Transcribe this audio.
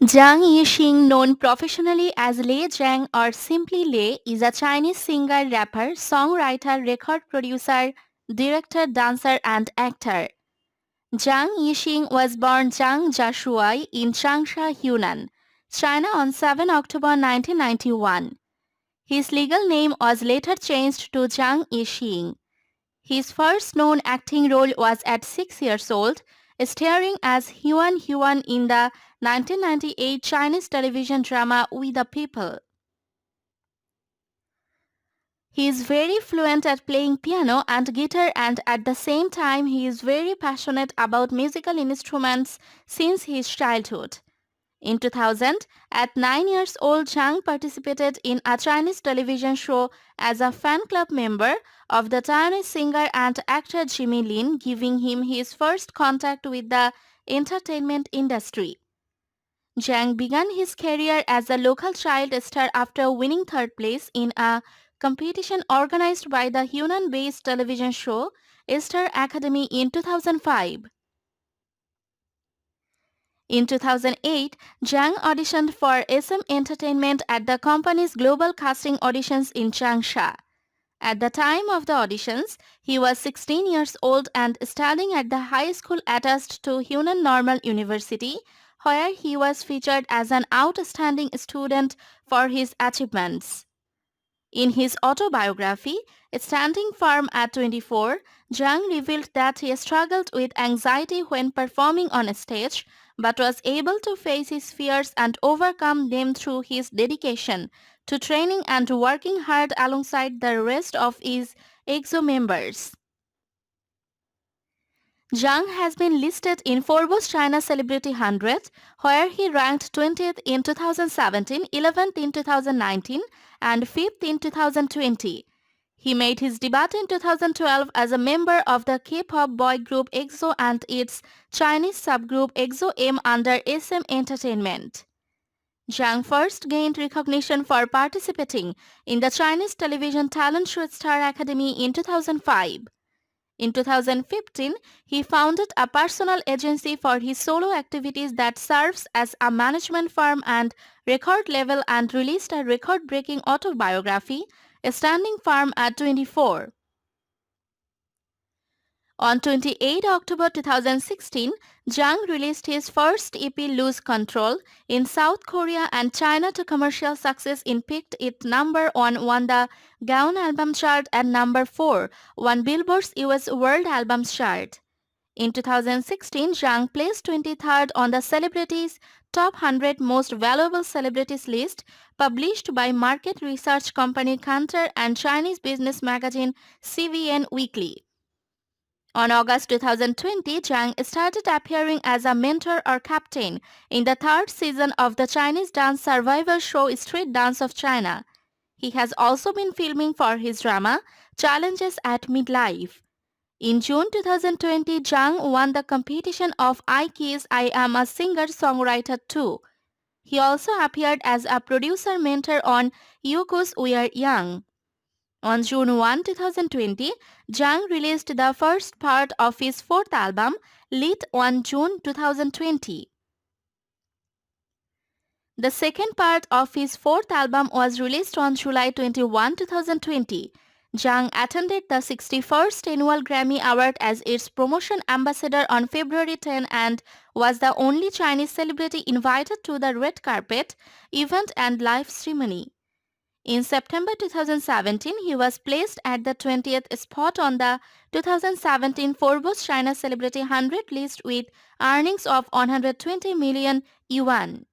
Zhang Yixing, known professionally as Lei Zhang or simply Lei, is a Chinese singer, rapper, songwriter, record producer, director, dancer, and actor. Zhang Yixing was born Zhang Jashuai in Changsha, Hunan, China on 7 October 1991. His legal name was later changed to Zhang Yixing. His first known acting role was at 6 years old, starring as Huan Huan in the 1998 Chinese television drama We the People. He is very fluent at playing piano and guitar, and at the same time he is very passionate about musical instruments since his childhood. In 2000, at 9 years old, Zhang participated in a Chinese television show as a fan club member of the Taiwanese singer and actor Jimmy Lin, giving him his first contact with the entertainment industry. Zhang began his career as a local child star after winning third place in a competition organized by the Hunan-based television show Star Academy in 2005. In 2008, Zhang auditioned for SM Entertainment at the company's global casting auditions in Changsha. At the time of the auditions, he was 16 years old and studying at the high school attached to Hunan Normal University, where he was featured as an outstanding student for his achievements. In his autobiography, Standing Firm at 24, Zhang revealed that he struggled with anxiety when performing on stage, but was able to face his fears and overcome them through his dedication to training and working hard alongside the rest of his EXO members. Zhang has been listed in Forbes China Celebrity 100, where he ranked 20th in 2017, 11th in 2019, and 5th in 2020. He made his debut in 2012 as a member of the K-pop boy group EXO and its Chinese subgroup EXO-M under SM Entertainment. Zhang first gained recognition for participating in the Chinese television talent show Star Academy in 2005. In 2015, he founded a personal agency for his solo activities that serves as a management firm and record label and released a record-breaking autobiography, Standing Firm at 24. On 28 October 2016, Zhang released his first EP Lose Control in South Korea and China to commercial success. It peaked at number 1 on the Gaon album chart and number 4 on Billboard's US World Albums chart. In 2016, Zhang placed 23rd on the Celebrities Top 100 Most Valuable Celebrities list published by market research company Kantar and Chinese business magazine CVN Weekly. On August 2020, Zhang started appearing as a mentor or captain in the third season of the Chinese dance survival show Street Dance of China. He has also been filming for his drama Challenges at Midlife. In June 2020, Zhang won the competition of I Kiss I Am a Singer-Songwriter too. He also appeared as a producer mentor on Youku's We Are Young. On June 1, 2020, Zhang released the first part of his fourth album, Lit, on June 2020. The second part of his fourth album was released on July 21, 2020. Zhang attended the 61st Annual Grammy Award as its promotion ambassador on February 10 and was the only Chinese celebrity invited to the red carpet event and live ceremony. In September 2017, he was placed at the 20th spot on the 2017 Forbes China Celebrity 100 list with earnings of 120 million yuan.